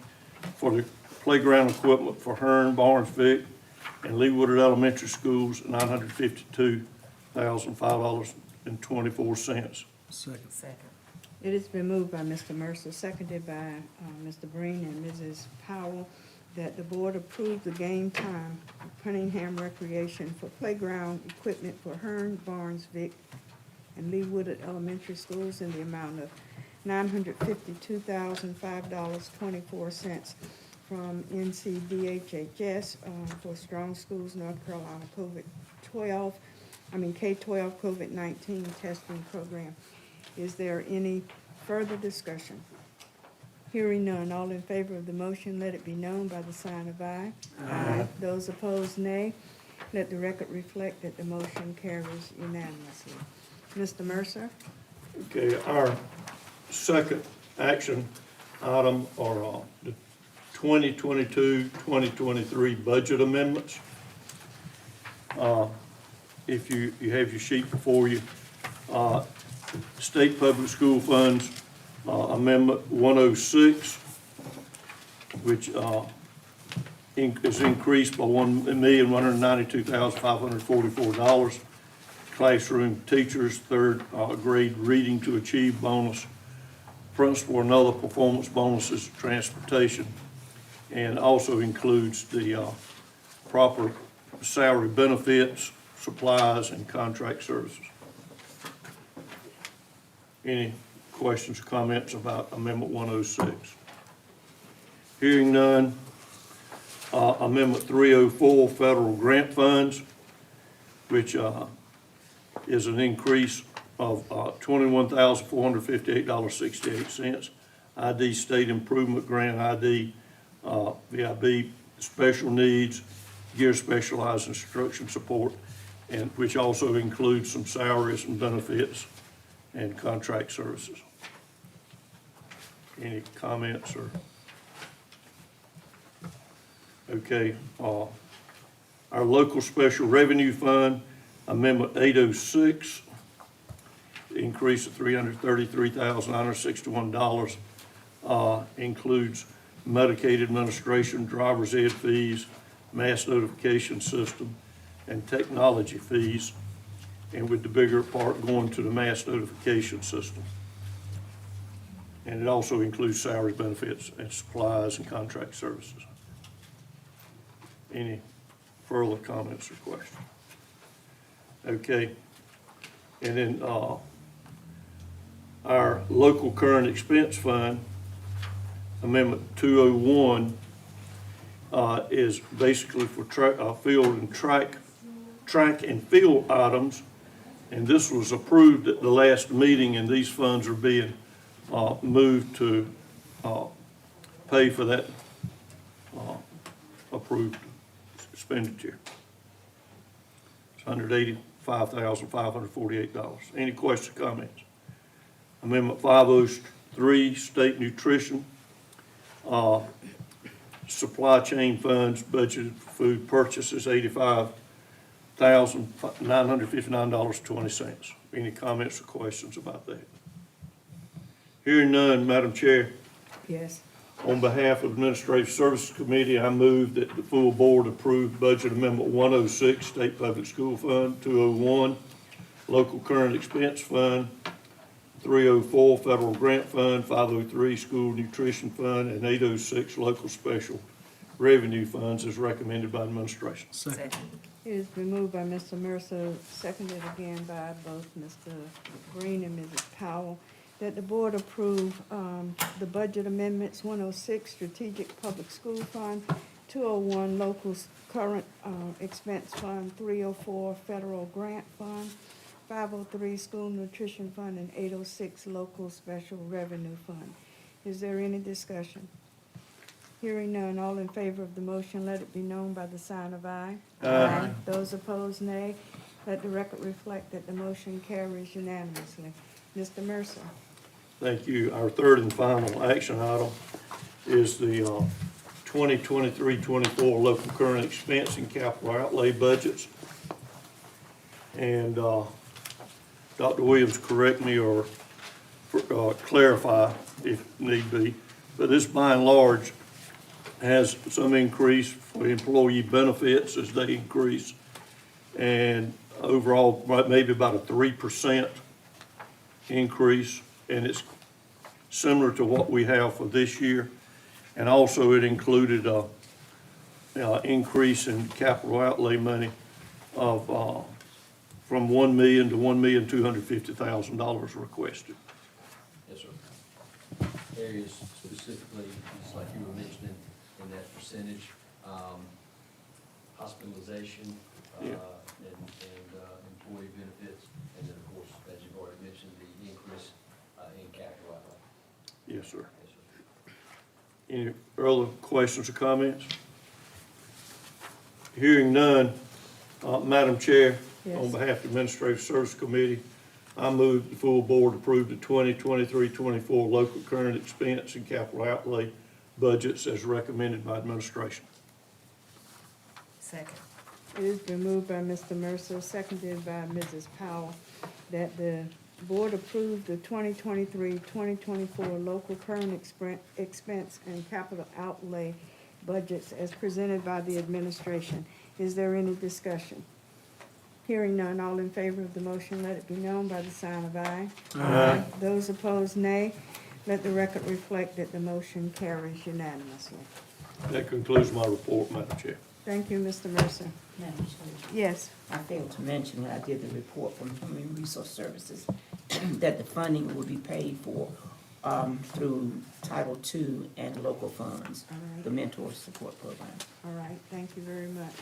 for the playground equipment for Hearn, Barnesville, and Lee Woodard Elementary Schools, $952,005.24. Second. Second. It has been moved by Mr. Mercer, seconded by Mr. Breen and Mrs. Powell, that the board approve the game time of Cunningham Recreation for playground equipment for Hearn, Barnes, Vic, and Lee Woodard Elementary Schools in the amount of $952,005.24 from NCDHHS for Strong Schools North Carolina K-12 COVID-19 testing program. Is there any further discussion? Hearing none, all in favor of the motion, let it be known by the sign of aye. Aye. Those opposed, nay. Let the record reflect that the motion carries unanimously. Mr. Mercer? Okay, our second action item are the 2022-2023 budget amendments. If you have your sheet before you, State Public School Funds Amendment 106, which is increased by $1,192,544. Classroom teachers, third grade reading to achieve bonus, principal and other performance bonuses, transportation, and also includes the proper salary benefits, supplies, and contract services. Any questions or comments about Amendment 106? Hearing none, Amendment 304, federal grant funds, which is an increase of $21,458.68. ID State Improvement Grant, ID VIB Special Needs, Gear Specialized Instruction Support, and which also includes some salaries and benefits and contract services. Any comments or? Okay, our local special revenue fund, Amendment 806, increase of $333,961, includes Medicaid administration, driver's ed fees, mass notification system, and technology fees, and with the bigger part going to the mass notification system. And it also includes salary benefits and supplies and contract services. Any further comments or questions? Okay, and then our local current expense fund, Amendment 201, is basically for field and track and field items, and this was approved at the last meeting, and these funds are being moved to pay for that approved expenditure. It's $185,548. Any questions or comments? Amendment 503, state nutrition, supply chain funds budgeted for food purchases, $85,959.20. Any comments or questions about that? Hearing none, Madam Chair, Yes. on behalf of Administrative Services Committee, I move that the full board approve Budget Amendment 106, State Public School Fund, 201, Local Current Expense Fund, 304, Federal Grant Fund, 503, School Nutrition Fund, and 806, Local Special Revenue Funds as recommended by administration. Second. It has been moved by Mr. Mercer, seconded again by both Mr. Green and Mrs. Powell, that the board approve the budget amendments, 106 Strategic Public School Fund, 201 Local Current Expense Fund, 304 Federal Grant Fund, 503 School Nutrition Fund, and 806 Local Special Revenue Fund. Is there any discussion? Hearing none, all in favor of the motion, let it be known by the sign of aye. Aye. Those opposed, nay. Let the record reflect that the motion carries unanimously. Mr. Mercer. Thank you. Our third and final action item is the 2023-24 local current expense and capital outlay budgets. And Dr. Williams, correct me or clarify if need be, but this by and large has some increase for employee benefits as they increase, and overall maybe about a 3% increase, and it's similar to what we have for this year. And also it included increase in capital outlay money of, from $1 million to $1,250,000 requested. Yes, sir. Areas specifically, just like you were mentioning in that percentage, hospitalization, Yeah. and employee benefits, and then, of course, as you've already mentioned, the increase in capital outlay. Yes, sir. Yes, sir. Any other questions or comments? Hearing none, Madam Chair, Yes. on behalf of the Administrative Service Committee, I move the full board approve the 2023-24 local current expense and capital outlay budgets as recommended by administration. Second. It has been moved by Mr. Mercer, seconded by Mrs. Powell, that the board approve the 2023-2024 local current expense and capital outlay budgets as presented by the administration. Is there any discussion? Hearing none, all in favor of the motion, let it be known by the sign of aye. Aye. Those opposed, nay. Let the record reflect that the motion carries unanimously. That concludes my report, Madam Chair. Thank you, Mr. Mercer. Madam Chair, Yes. I failed to mention when I did the report from Human Resource Services that the funding will be paid for through Title II and local funds, All right. the mentor support program. All right, thank you very much.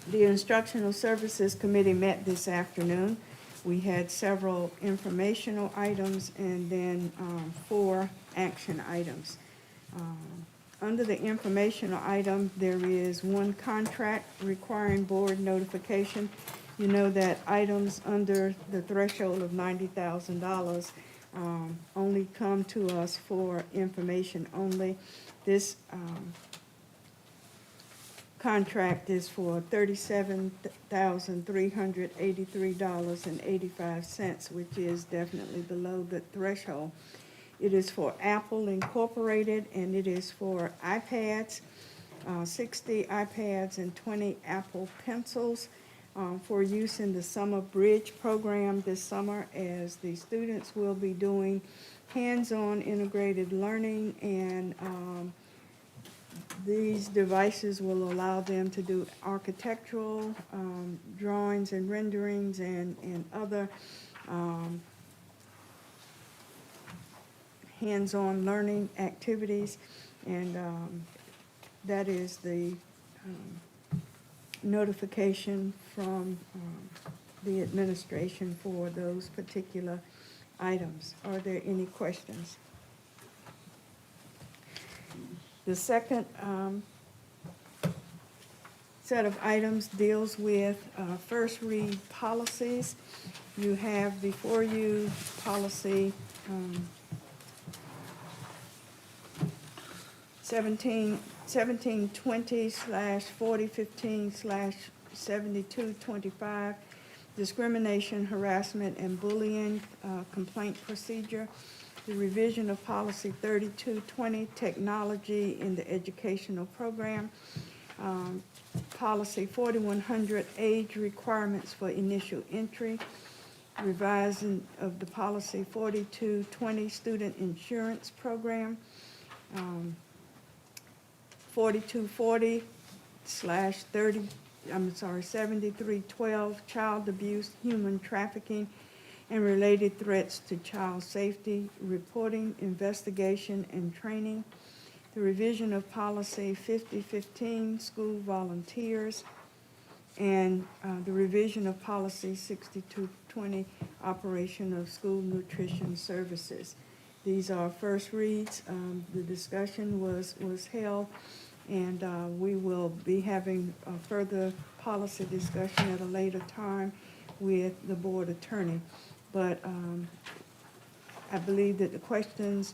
The Instructional Services Committee met this afternoon. We had several informational items and then 4 action items. Under the informational item, there is 1 contract requiring board notification. You know that items under the threshold of $90,000 only come to us for information only. This contract is for $37,383.85, which is definitely below the threshold. It is for Apple Incorporated, and it is for iPads, 60 iPads and 20 Apple Pencils for use in the Summer Bridge program this summer, as the students will be doing hands-on integrated learning, and these devices will allow them to do architectural drawings and renderings and other hands-on learning activities, and that is the notification from the administration for those particular items. Are there any questions? The second set of items deals with first read policies. You have before you policy 1720/4015/7225, discrimination, harassment, and bullying complaint procedure. The revision of policy 3220, technology in the educational program. Policy 4100, age requirements for initial entry. Revising of the policy 4220, student insurance program. 4240/7312, child abuse, human trafficking, and related threats to child safety, reporting, investigation, and training. The revision of policy 5015, school volunteers, and the revision of policy 6220, operation of school nutrition services. These are first reads. The discussion was held, and we will be having a further policy discussion at a later time with the board attorney. But I believe that the questions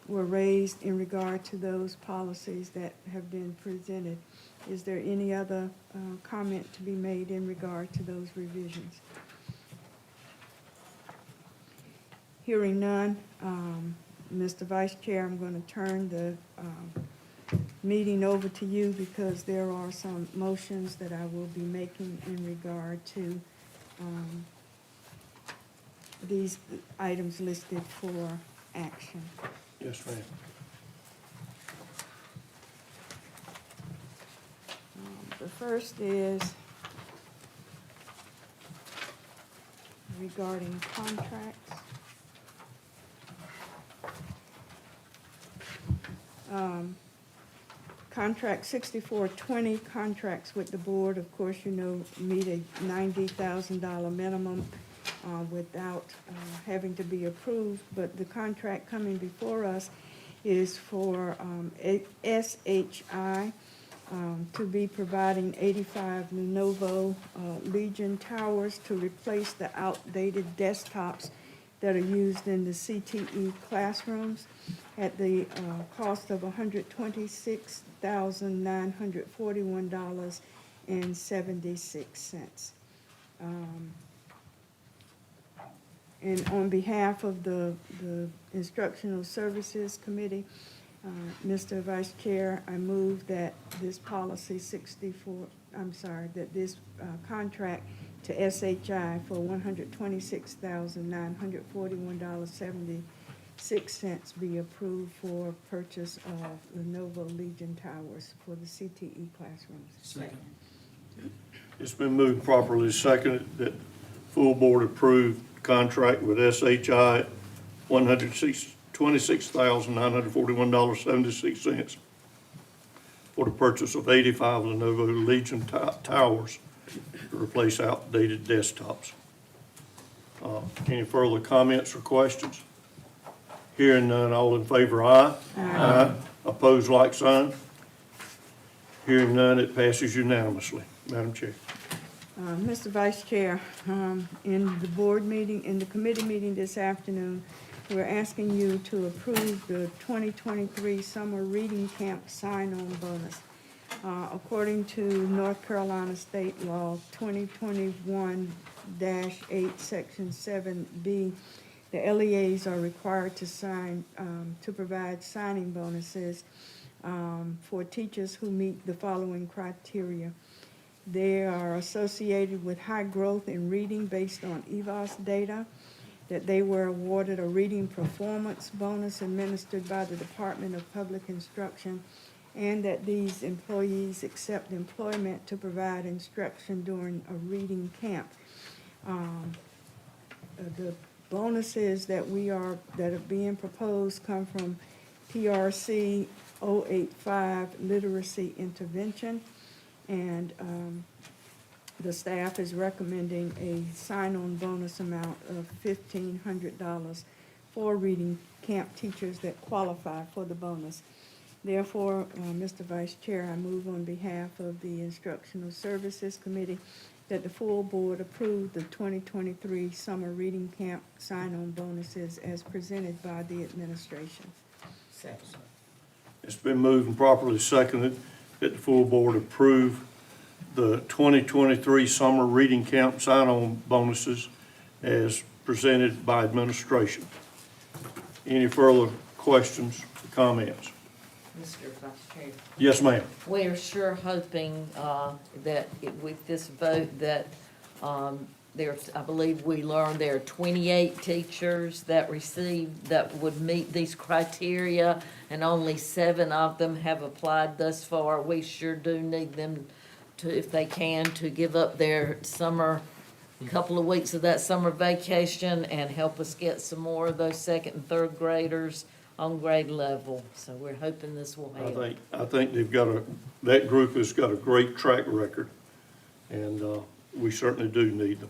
were raised in regard to those policies that have been presented. Is there any other comment to be made in regard to those revisions? Hearing none, Mr. Vice Chair, I'm going to turn the meeting over to you because there are some motions that I will be making in regard to these items listed for action. Yes, ma'am. first is regarding contracts. Contract 6420, contracts with the board, of course, you know, meet a $90,000 minimum without having to be approved, but the contract coming before us is for SHI to be providing 85 Lenovo Legion towers to replace the outdated desktops that are used in the CTE classrooms at the cost of $126,941.76. And on behalf of the Instructional Services Committee, Mr. Vice Chair, I move that this policy that this contract to SHI for $126,941.76 be approved for purchase of Lenovo Legion towers for the CTE classrooms. Second. It's been moved properly seconded that full board approve contract with SHI, $126,941.76 for the purchase of 85 Lenovo Legion towers to replace outdated desktops. Any further comments or questions? Hearing none, all in favor, aye. Aye. Opposed, like sign. Hearing none, it passes unanimously. Madam Chair. Mr. Vice Chair, in the board meeting, in the committee meeting this afternoon, we're asking you to approve the 2023 Summer Reading Camp sign-on bonus. According to North Carolina State Law 2021-8, Section 7B, the LEAs are required to provide signing bonuses for teachers who meet the following criteria. They are associated with high growth in reading based on EVOS data, that they were awarded a reading performance bonus administered by the Department of Public Instruction, and that these employees accept employment to provide instruction during a reading camp. The bonuses that are being proposed come from PRC 085 Literacy Intervention, and the staff is recommending a sign-on bonus amount of $1,500 for reading camp teachers that qualify for the bonus. Therefore, Mr. Vice Chair, I move on behalf of the Instructional Services Committee that the full board approve the 2023 Summer Reading Camp sign-on bonuses as presented by the administration. Second. It's been moved and properly seconded that the full board approve the 2023 Summer Reading Camp sign-on bonuses as presented by administration. Any further questions or comments? Mr. Vice Chair. Yes, ma'am. We're sure hoping that with this vote that I believe we learned there are 28 teachers that would meet these criteria, and only 7 of them have applied thus far. We sure do need them to, if they can, to give up their couple of weeks of that summer vacation and help us get some more of those 2nd and 3rd graders on grade level. So we're hoping this will help. I think that group has got a great track record, and we certainly do need them.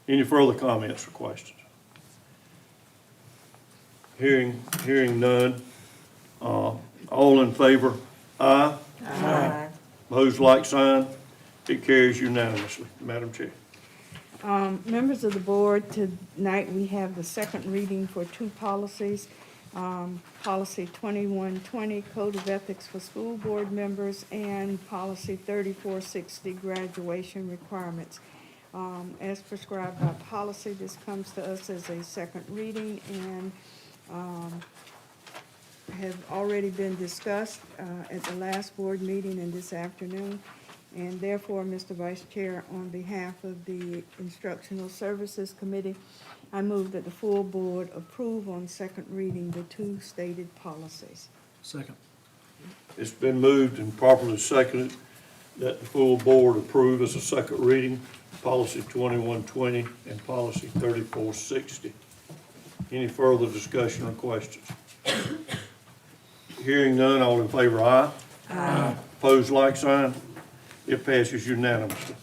Any further comments or questions? Hearing none, all in favor, aye. Aye. Opposed, like sign. It carries unanimously. Madam Chair. Members of the board, tonight we have the second reading for 2 policies. Policy 2120, Code of Ethics for School Board Members, and Policy 3460, Graduation Requirements. As prescribed by policy, this comes to us as a second reading and have already been discussed at the last board meeting and this afternoon. And therefore, Mr. Vice Chair, on behalf of the Instructional Services Committee, I move that the full board approve on second reading the 2 stated policies. Second. It's been moved and properly seconded that the full board approve as a second reading, policy 2120 and policy 3460. Any further discussion or questions? Hearing none, all in favor, aye. Aye. Opposed, like sign. It passes unanimously.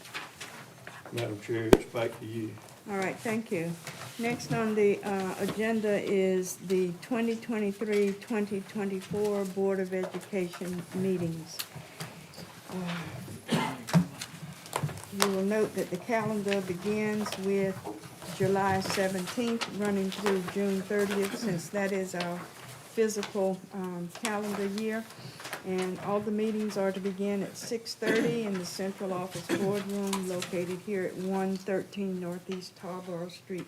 Madam Chair, it's back to you. All right, thank you. Next on the agenda is the 2023-2024 Board of Education meetings. You will note that the calendar begins with July 17th, running through June 30th, since that is our physical calendar year. And all the meetings are to begin at 6:30 in the central office boardroom located here at 113 Northeast Tarboro Street,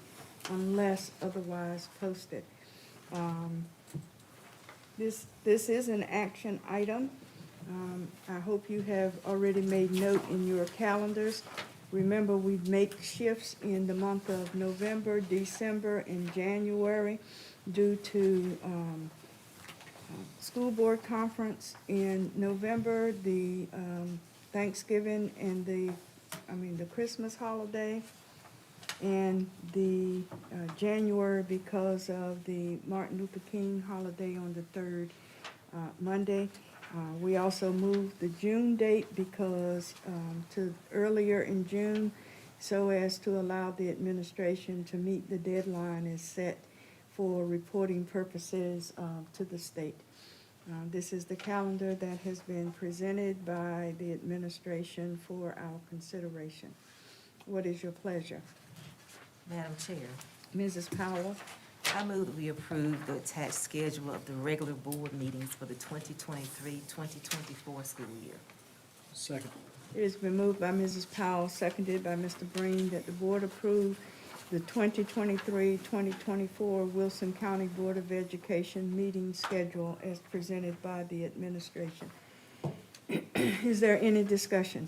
unless otherwise posted. This is an action item. I hope you have already made note in your calendars. Remember, we make shifts in the month of November, December, and January due to school board conference in November, the Thanksgiving and the Christmas holiday, and the January because of the Martin Luther King holiday on the third Monday. We also moved the June date because to earlier in June, so as to allow the administration to meet the deadline is set for reporting purposes to the state. This is the calendar that has been presented by the administration for our consideration. What is your pleasure? Madam Chair, Mrs. Powell? I move that we approve the attached schedule of the regular board meetings for the 2023-2024 school year. Second. It has been moved by Mrs. Powell, seconded by Mr. Breen, that the board approve the 2023-2024 Wilson County Board of Education meeting schedule as presented by the administration. Is there any discussion?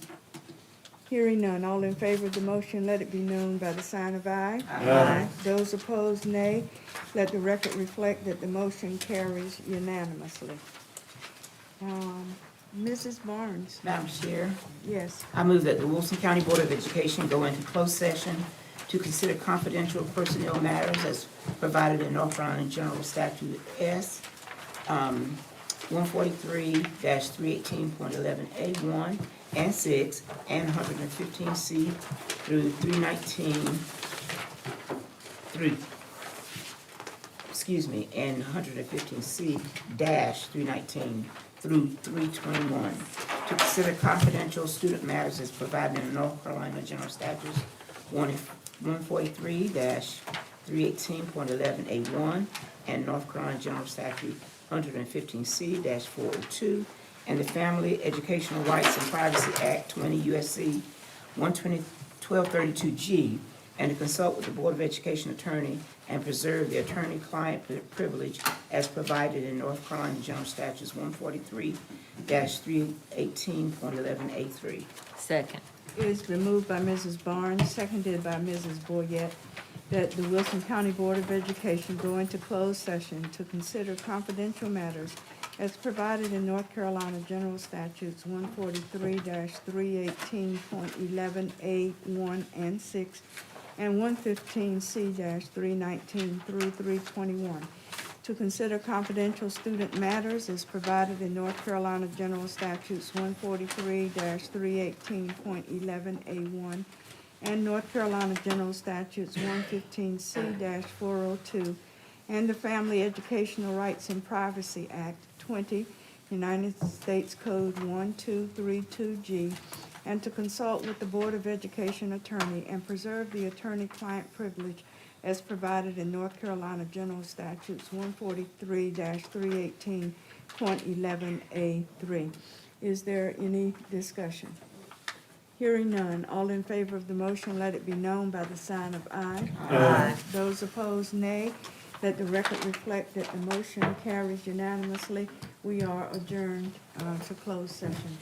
Hearing none, all in favor of the motion, let it be known by the sign of aye. Aye. Those opposed, nay. Let the record reflect that the motion carries unanimously. Mrs. Barnes? Madam Chair, Yes. I move that the Wilson County Board of Education go into closed session to consider confidential personnel matters as provided in North Carolina General Statute S. 143-318.11A1 and 6 and 115C through 319 and 115C-319 through 321 to consider confidential student matters as provided in North Carolina General Statutes 143-318.11A1 and North Carolina General Statute 115C-402 and the Family Educational Rights and Privacy Act 20 U.S.C. 1232G, and to consult with the Board of Education attorney and preserve the attorney-client privilege as provided in North Carolina General Statutes 143-318.11A3. Second. It has been moved by Mrs. Barnes, seconded by Mrs. Boyette, that the Wilson County Board of Education go into closed session to consider confidential matters as provided in North Carolina General Statutes 143-318.11A1 and 6 and 115C-319 through 321 to consider confidential student matters as provided in North Carolina General Statutes 143-318.11A1 and North Carolina General Statutes 115C-402 and the Family Educational Rights and Privacy Act 20, United States Code 1232G, and to consult with the Board of Education attorney and preserve the attorney-client privilege as provided in North Carolina General Statutes 143-318.11A3. Is there any discussion? Hearing none, all in favor of the motion, let it be known by the sign of aye. Aye. Those opposed, nay. Let the record reflect that the motion carries unanimously. We are adjourned to closed session.